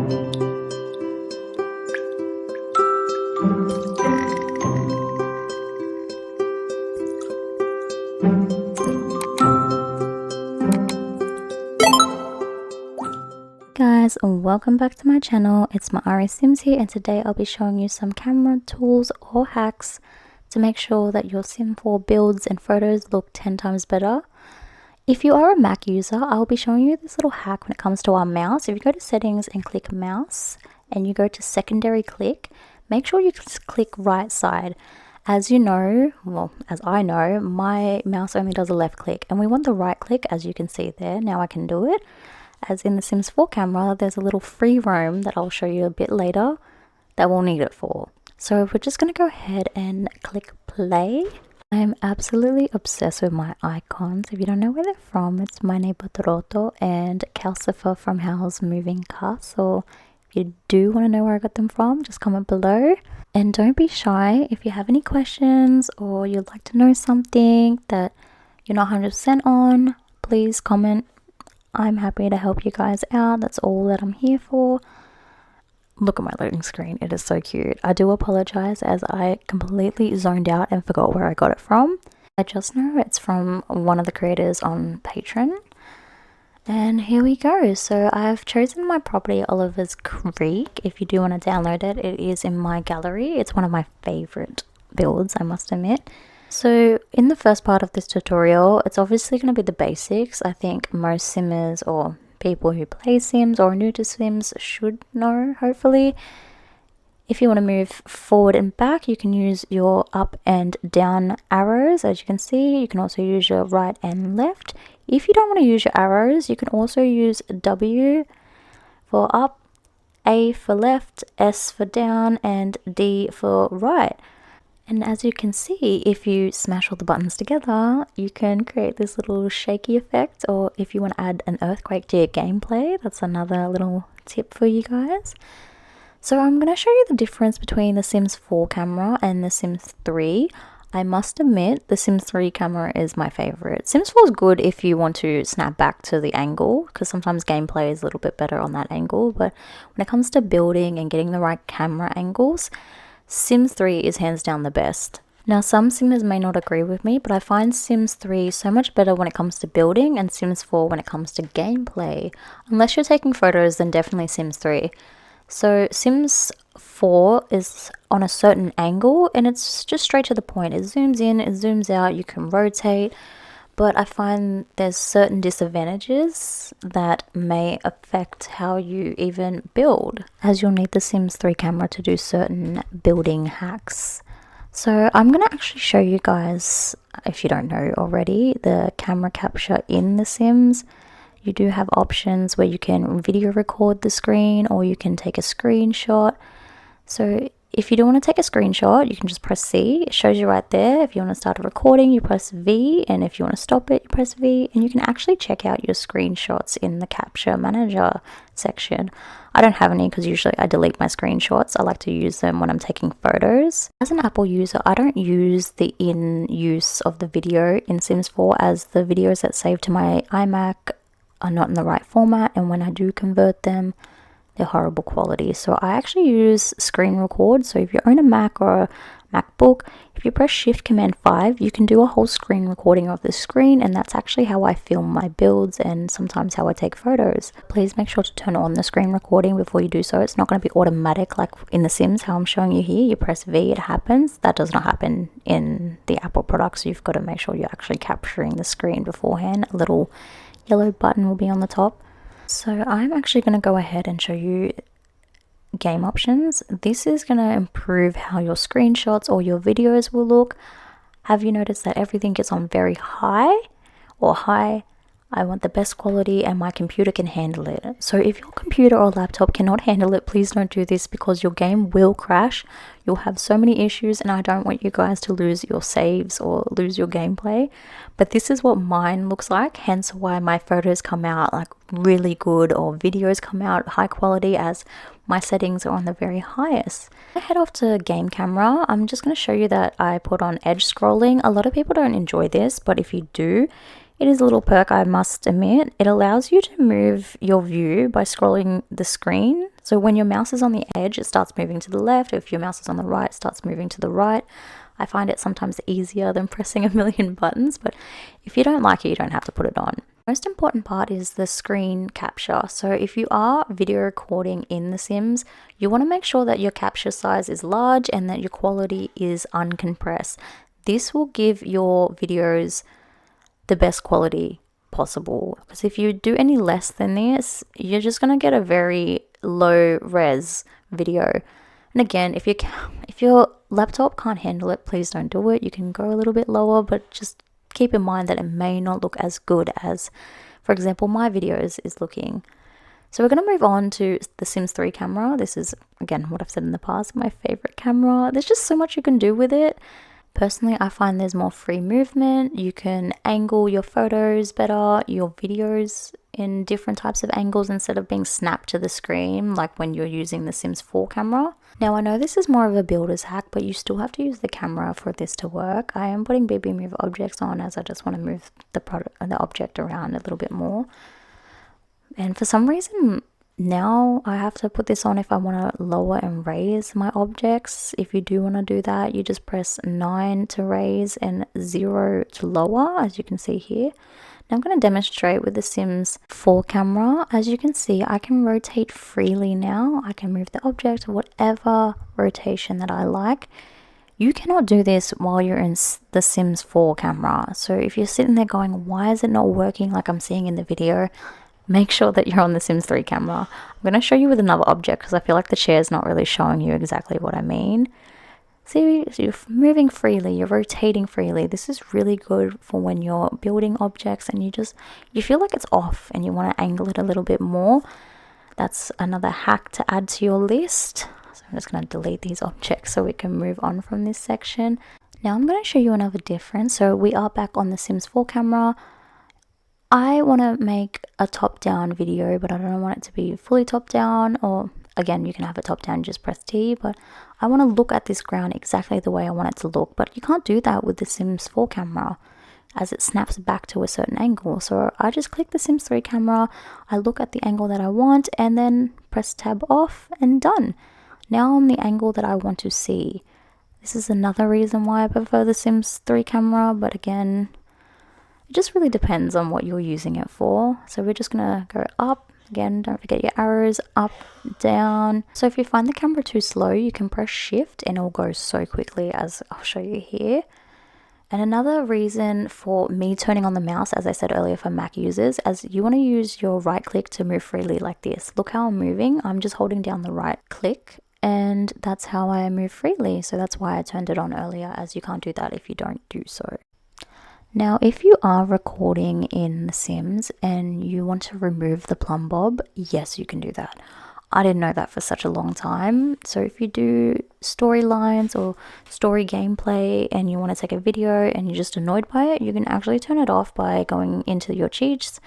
Guys, welcome back to my channel. It's Mayarisims here, and today I'll be showing you some camera tools or hacks to make sure that your Sim 4 builds and photos look 10 times better. If you are a Mac user, I'll be showing you this little hack when it comes to our mouse. If you go to settings and click mouse and you go to secondary click, make sure you click right side. As you know, well, as I know, my mouse only does a left click and we want the right click, as you can see there. Now I can do it. As in the Sims 4 camera, there's a little free roam that I'll show you a bit later that we'll need it for. So we're just going to go ahead and click play. I'm absolutely obsessed with my icons. If you don't know where they're from, it's my neighbor Toroto and Calcifer from Howl's Moving Castle. If you do want to know where I got them from, just comment below. And don't be shy. If you have any questions or you'd like to know something that you're not 100% on, please comment. I'm happy to help you guys out. That's all that I'm here for. Look at my loading screen. It is so cute. I do apologize as I completely zoned out and forgot where I got it from. I just know it's from one of the creators on Patreon. And here we go. So I've chosen my property Oliver's Creek. If you do want to download it, it is in my gallery. It's one of my favorite builds, I must admit. So in the first part of this tutorial, it's obviously going to be the basics. I think most simmers or people who play Sims or are new to Sims should know, hopefully. If you want to move forward and back, you can use your up and down arrows. As you can see, you can also use your right and left. If you don't want to use your arrows, you can also use W for up, A for left, S for down, and D for right. And as you can see, if you smash all the buttons together, you can create this little shaky effect, or if you want to add an earthquake to your gameplay, that's another little tip for you guys. So I'm going to show you the difference between the Sims 4 camera and the Sims 3. I must admit, the Sims 3 camera is my favorite. Sims 4 is good if you want to snap back to the angle, because sometimes gameplay is a little bit better on that angle, but when it comes to building and getting the right camera angles, Sims 3 is hands down the best. Now some Simmers may not agree with me, but I find Sims 3 so much better when it comes to building and Sims 4 when it comes to gameplay. Unless you're taking photos, then definitely Sims 3. So Sims 4 is on a certain angle and it's just straight to the point. It zooms in, it zooms out, you can rotate. But I find there's certain disadvantages that may affect how you even build, as you'll need the Sims 3 camera to do certain building hacks. So I'm going to actually show you guys, if you don't know already, the camera capture in the Sims. You do have options where you can video record the screen or you can take a screenshot. So if you do want to take a screenshot, you can just press C. It shows you right there. If you want to start a recording, you press V. And if you want to stop it, you press V. And you can actually check out your screenshots in the Capture Manager section. I don't have any because usually I delete my screenshots. I like to use them when I'm taking photos. As an Apple user, I don't use the in-use of the video in Sims 4 as the videos that save to my iMac are not in the right format. And when I do convert them, they're horrible quality. So I actually use screen record. So if you own a Mac or a MacBook, if you press Shift Command 5, you can do a whole screen recording of the screen, and that's actually how I film my builds and sometimes how I take photos. Please make sure to turn on the screen recording before you do so. It's not going to be automatic like in The Sims, how I'm showing you here. You press V, it happens. That does not happen in the Apple products. You've got to make sure you're actually capturing the screen beforehand. A little yellow button will be on the top. So I'm actually going to go ahead and show you game options. This is going to improve how your screenshots or your videos will look. Have you noticed that everything gets on very high or high? I want the best quality and my computer can handle it. So if your computer or laptop cannot handle it, please don't do this because your game will crash. You'll have so many issues and I don't want you guys to lose your saves or lose your gameplay. But this is what mine looks like, hence why my photos come out like really good or videos come out high quality as my settings are on the very highest. I head off to game camera. I'm just going to show you that I put on edge scrolling. A lot of people don't enjoy this, but if you do, it is a little perk, I must admit. It allows you to move your view by scrolling the screen. So when your mouse is on the edge, it starts moving to the left. If your mouse is on the right, it starts moving to the right. I find it sometimes easier than pressing a million buttons, but if you don't like it, you don't have to put it on. Most important part is the screen capture. So if you are video recording in The Sims, you want to make sure that your capture size is large and that your quality is uncompressed. This will give your videos the best quality possible, because if you do any less than this, you're just going to get a very low res video. And again, if your laptop can't handle it, please don't do it. You can go a little bit lower, but just keep in mind that it may not look as good as, for example, my videos is looking. So we're going to move on to the Sims 3 camera. This is, again, what I've said in the past, my favorite camera. There's just so much you can do with it. Personally, I find there's more free movement. You can angle your photos better, your videos in different types of angles instead of being snapped to the screen like when you're using the Sims 4 camera. Now, I know this is more of a builder's hack, but you still have to use the camera for this to work. I am putting BB Move objects on as I just want to move the object around a little bit more. And for some reason, now I have to put this on if I want to lower and raise my objects. If you do want to do that, you just press 9 to raise and 0 to lower, as you can see here. Now I'm going to demonstrate with the Sims 4 camera. As you can see, I can rotate freely now. I can move the object whatever rotation that I like. You cannot do this while you're in the Sims 4 camera. So if you're sitting there going, why is it not working like I'm seeing in the video? Make sure that you're on the Sims 3 camera. I'm going to show you with another object because I feel like the chair is not really showing you exactly what I mean. See, you're moving freely, you're rotating freely. This is really good for when you're building objects and you feel like it's off and you want to angle it a little bit more. That's another hack to add to your list. So I'm just going to delete these objects so we can move on from this section. Now I'm going to show you another difference. So we are back on the Sims 4 camera. I want to make a top-down video, but I don't want it to be fully top-down, or again, you can have it top-down, just press T, but I want to look at this ground exactly the way I want it to look, but you can't do that with the Sims 4 camera, as it snaps back to a certain angle. So I just click the Sims 3 camera, I look at the angle that I want, and then press tab off, and done. Now I'm the angle that I want to see. This is another reason why I prefer the Sims 3 camera, but again, it just really depends on what you're using it for. So we're just gonna go up. Again, don't forget your arrows, up, down. So if you find the camera too slow, you can press shift and it'll go so quickly, as I'll show you here. And another reason for me turning on the mouse, as I said earlier for Mac users, as you want to use your right click to move freely like this. Look how I'm moving. I'm just holding down the right click and that's how I move freely. So that's why I turned it on earlier, as you can't do that if you don't do so. Now, if you are recording in The Sims and you want to remove the plumb bob, yes, you can do that. I didn't know that for such a long time. So if you do storylines or story gameplay and you want to take a video and you're just annoyed by it, you can actually turn it off by going into your cheats.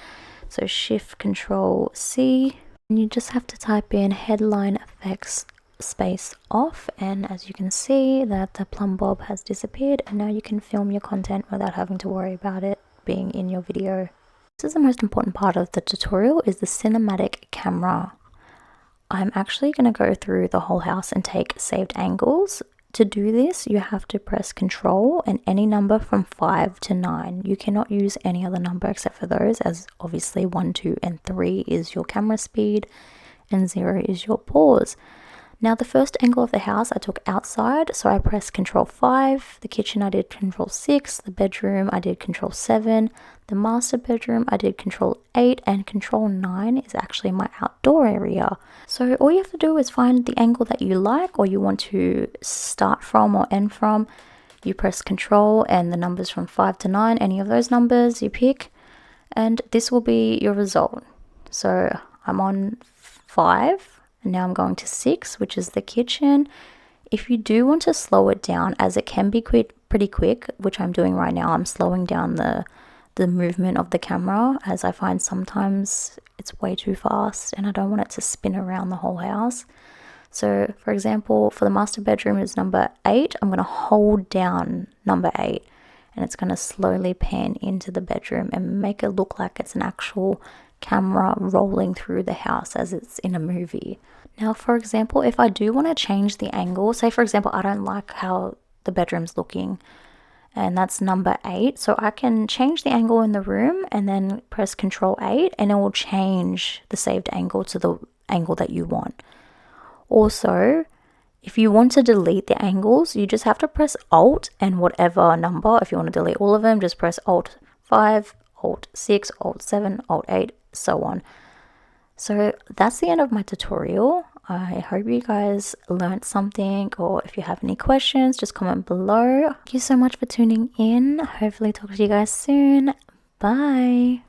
So Shift Control C, and you just have to type in headline effects space off, and as you can see that the plumb bob has disappeared, and now you can film your content without having to worry about it being in your video. This is the most important part of the tutorial, is the cinematic camera. I'm actually going to go through the whole house and take saved angles. To do this, you have to press Control and any number from 5 to 9. You cannot use any other number except for those, as obviously 1, 2, and 3 is your camera speed and 0 is your pause. Now the first angle of the house I took outside, so I pressed Control 5, the kitchen I did Control 6, the bedroom I did Control 7, the master bedroom I did Control 8, and Control 9 is actually my outdoor area. So all you have to do is find the angle that you like or you want to start from or end from. You press Control and the numbers from 5 to 9, any of those numbers you pick, and this will be your result. So I'm on 5. And now I'm going to 6, which is the kitchen. If you do want to slow it down, as it can be pretty quick, which I'm doing right now, I'm slowing down the movement of the camera, as I find sometimes it's way too fast and I don't want it to spin around the whole house. So for example, for the master bedroom is number 8, I'm going to hold down number 8 and it's going to slowly pan into the bedroom and make it look like it's an actual camera rolling through the house as it's in a movie. Now, for example, if I do want to change the angle, say for example, I don't like how the bedroom's looking, and that's number 8. So I can change the angle in the room and then press Control 8 and it will change the saved angle to the angle that you want. Also, if you want to delete the angles, you just have to press Alt and whatever number. If you want to delete all of them, just press Alt 5, Alt 6, Alt 7, Alt 8, so on. So that's the end of my tutorial. I hope you guys learned something, or if you have any questions, just comment below. Thank you so much for tuning in. Hopefully talk to you guys soon. Bye.